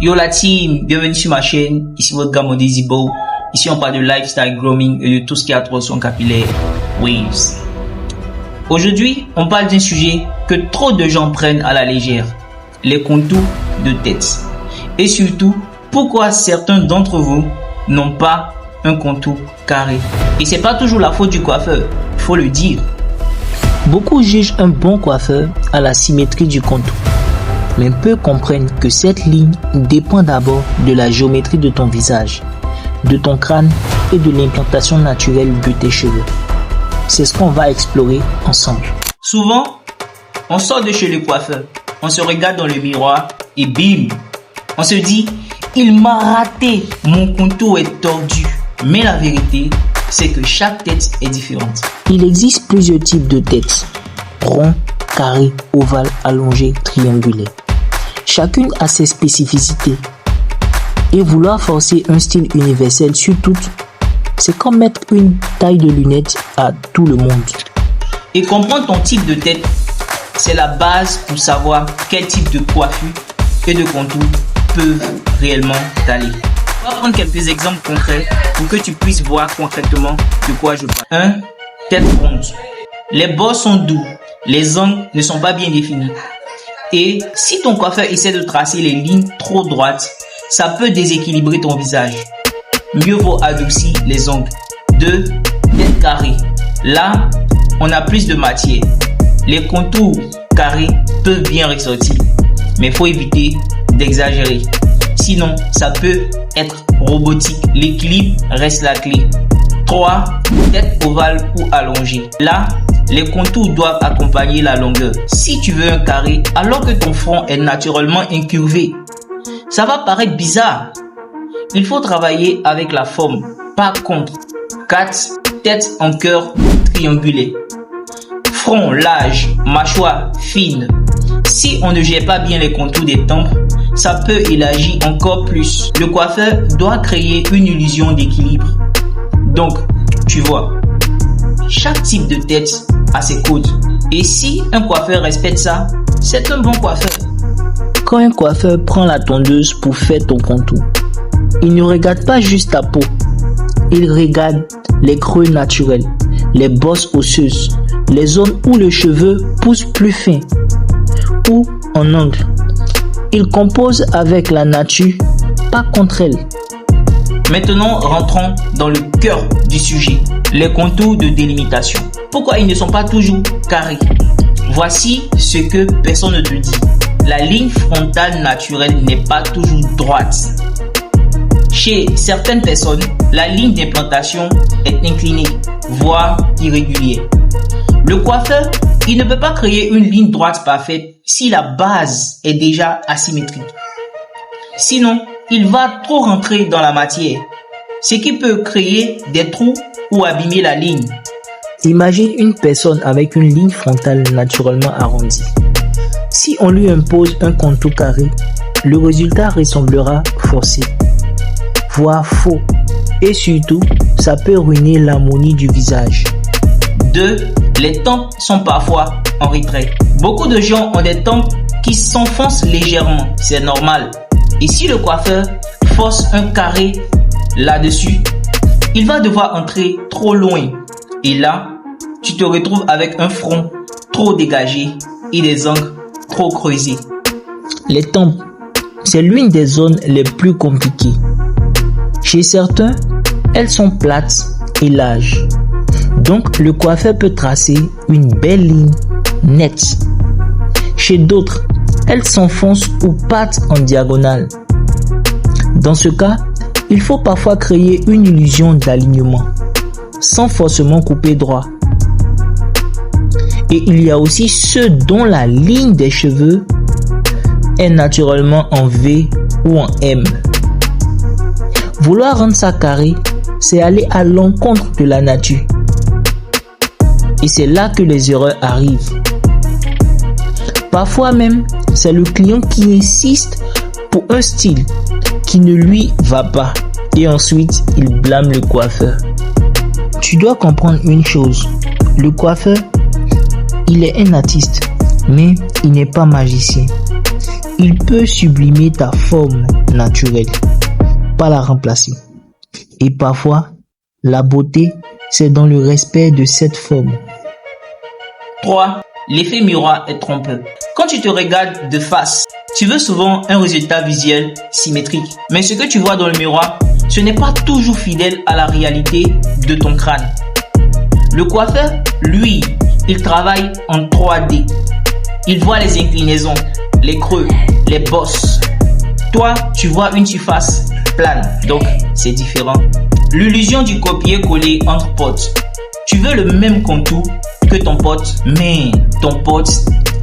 Yo la team, bienvenue sur ma chaîne, ici votre gars Modezibo. Ici on parle de lifestyle grooming et de tout ce qui est attraction capillaire, waves. Aujourd'hui, on parle d'un sujet que trop de gens prennent à la légère, les contours de tête. Et surtout, pourquoi certains d'entre vous n'ont pas un contour carré. Et c'est pas toujours la faute du coiffeur, il faut le dire. Beaucoup jugent un bon coiffeur à la symétrie du contour, mais peu comprennent que cette ligne dépend d'abord de la géométrie de ton visage, de ton crâne et de l'implantation naturelle de tes cheveux. C'est ce qu'on va explorer ensemble. Souvent, on sort de chez le coiffeur, on se regarde dans le miroir et bim, on se dit « il m'a raté, mon contour est tordu ». Mais la vérité, c'est que chaque tête est différente. Il existe plusieurs types de têtes, rond, carré, ovale, allongé, triangulaire. Chacune a ses spécificités. Et vouloir forcer un style universel sur toutes, c'est comme mettre une taille de lunettes à tout le monde. Et comprendre ton type de tête, c'est la base pour savoir quel type de coiffure et de contour peuvent réellement t'aller. On va prendre quelques exemples concrets pour que tu puisses voir concrètement de quoi je parle. 1. Tête ronde. Les bords sont doux, les angles ne sont pas bien définis. Et si ton coiffeur essaie de tracer les lignes trop droites, ça peut déséquilibrer ton visage. Mieux vaut adoucir les angles. 2. Tête carrée. Là, on a plus de matière. Les contours carrés peuvent bien ressortir, mais il faut éviter d'exagérer. Sinon, ça peut être robotique. L'équilibre reste la clé. 3. Tête ovale ou allongée. Là, les contours doivent accompagner la longueur. Si tu veux un carré, alors que ton front est naturellement incurvé, ça va paraître bizarre. Il faut travailler avec la forme, pas contre. 4. Tête en cœur triangulaire. Front large, mâchoire fine. Si on ne gère pas bien les contours des tempes, ça peut élargir encore plus. Le coiffeur doit créer une illusion d'équilibre. Donc, tu vois, chaque type de tête a ses codes. Et si un coiffeur respecte ça, c'est un bon coiffeur. Quand un coiffeur prend la tondeuse pour faire ton contour, il ne regarde pas juste ta peau. Il regarde les creux naturels, les bosses osseuses, les zones où le cheveu pousse plus fin ou en angle. Il compose avec la nature, pas contre elle. Maintenant, rentrons dans le cœur du sujet, les contours de délimitation. Pourquoi ils ne sont pas toujours carrés? Voici ce que personne ne te dit. La ligne frontale naturelle n'est pas toujours droite. Chez certaines personnes, la ligne d'implantation est inclinée, voire irrégulière. Le coiffeur, il ne peut pas créer une ligne droite parfaite si la base est déjà asymétrique. Sinon, il va trop rentrer dans la matière, ce qui peut créer des trous ou abîmer la ligne. Imagine une personne avec une ligne frontale naturellement arrondie. Si on lui impose un contour carré, le résultat ressemblera forcé, voire faux. Et surtout, ça peut ruiner l'harmonie du visage. 2. Les tempes sont parfois en retrait. Beaucoup de gens ont des tempes qui s'enfoncent légèrement, c'est normal. Et si le coiffeur force un carré là-dessus, il va devoir entrer trop loin. Et là, tu te retrouves avec un front trop dégagé et des angles trop creusés. Les tempes, c'est l'une des zones les plus compliquées. Chez certains, elles sont plates et larges. Donc, le coiffeur peut tracer une belle ligne nette. Chez d'autres, elles s'enfoncent ou partent en diagonale. Dans ce cas, il faut parfois créer une illusion d'alignement, sans forcément couper droit. Et il y a aussi ceux dont la ligne des cheveux est naturellement en V ou en M. Vouloir rendre ça carré, c'est aller à l'encontre de la nature. Et c'est là que les erreurs arrivent. Parfois même, c'est le client qui insiste pour un style qui ne lui va pas. Et ensuite, il blâme le coiffeur. Tu dois comprendre une chose. Le coiffeur, il est un artiste, mais il n'est pas magicien. Il peut sublimer ta forme naturelle, pas la remplacer. Et parfois, la beauté, c'est dans le respect de cette forme. 3. L'effet miroir est trompeur. Quand tu te regardes de face, tu veux souvent un résultat visuel symétrique. Mais ce que tu vois dans le miroir, ce n'est pas toujours fidèle à la réalité de ton crâne. Le coiffeur, lui, il travaille en 3D. Il voit les inclinaisons, les creux, les bosses. Toi, tu vois une surface plane, donc c'est différent. L'illusion du copier-coller entre potes. Tu veux le même contour que ton pote, mais ton pote,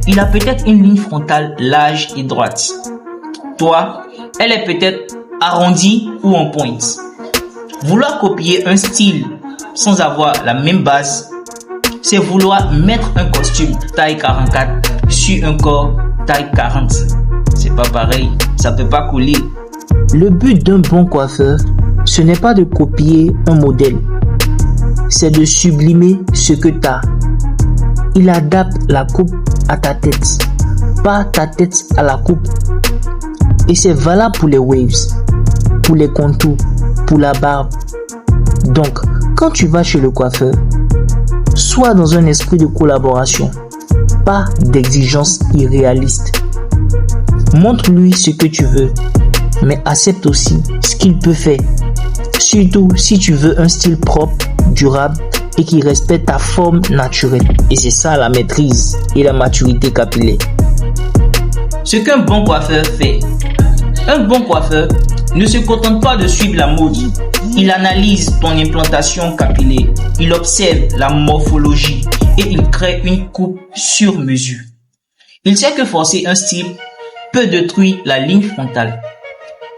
il a peut-être une ligne frontale large et droite. Toi, elle est peut-être arrondie ou en pointe. Vouloir copier un style sans avoir la même base, c'est vouloir mettre un costume taille 44 sur un corps taille 40. C'est pas pareil, ça peut pas coller. Le but d'un bon coiffeur, ce n'est pas de copier un modèle, c'est de sublimer ce que tu as. Il adapte la coupe à ta tête, pas ta tête à la coupe. Et c'est valable pour les waves, pour les contours, pour la barbe. Donc, quand tu vas chez le coiffeur, sois dans un esprit de collaboration, pas d'exigence irréaliste. Montre-lui ce que tu veux, mais accepte aussi ce qu'il peut faire. Surtout si tu veux un style propre, durable et qui respecte ta forme naturelle. Et c'est ça la maîtrise et la maturité capillaire. Ce qu'un bon coiffeur fait. Un bon coiffeur ne se contente pas de suivre la mode. Il analyse ton implantation capillaire. Il observe la morphologie et il crée une coupe sur mesure. Il sait que forcer un style peut détruire la ligne frontale.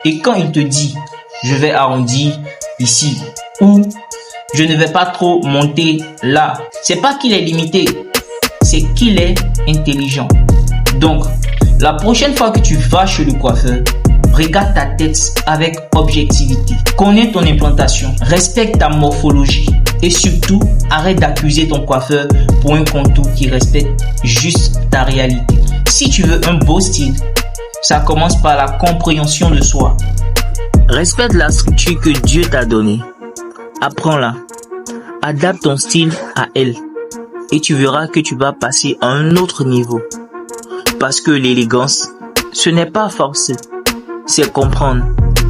Et quand il te dit « je vais arrondir ici » ou « je ne vais pas trop monter là », c'est pas qu'il est limité, c'est qu'il est intelligent. Donc, la prochaine fois que tu vas chez le coiffeur, regarde ta tête avec objectivité. Connais ton implantation, respecte ta morphologie et surtout, arrête d'accuser ton coiffeur pour un contour qui respecte juste ta réalité. Si tu veux un beau style, ça commence par la compréhension de soi. Respecte la structure que Dieu t'a donnée. Apprends-la. Adapte ton style à elle. Et tu verras que tu vas passer à un autre niveau. Parce que l'élégance, ce n'est pas forcer. C'est comprendre,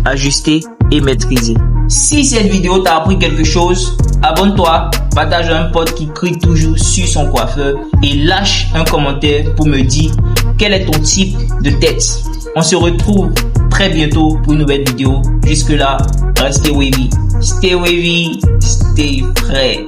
ajuster et maîtriser. Si cette vidéo t'a appris quelque chose, abonne-toi, partage à un pote qui crie toujours sur son coiffeur et lâche un commentaire pour me dire quel est ton type de tête. On se retrouve très bientôt pour une nouvelle vidéo. Jusque là, restez wavy. Stay wavy, stay frais.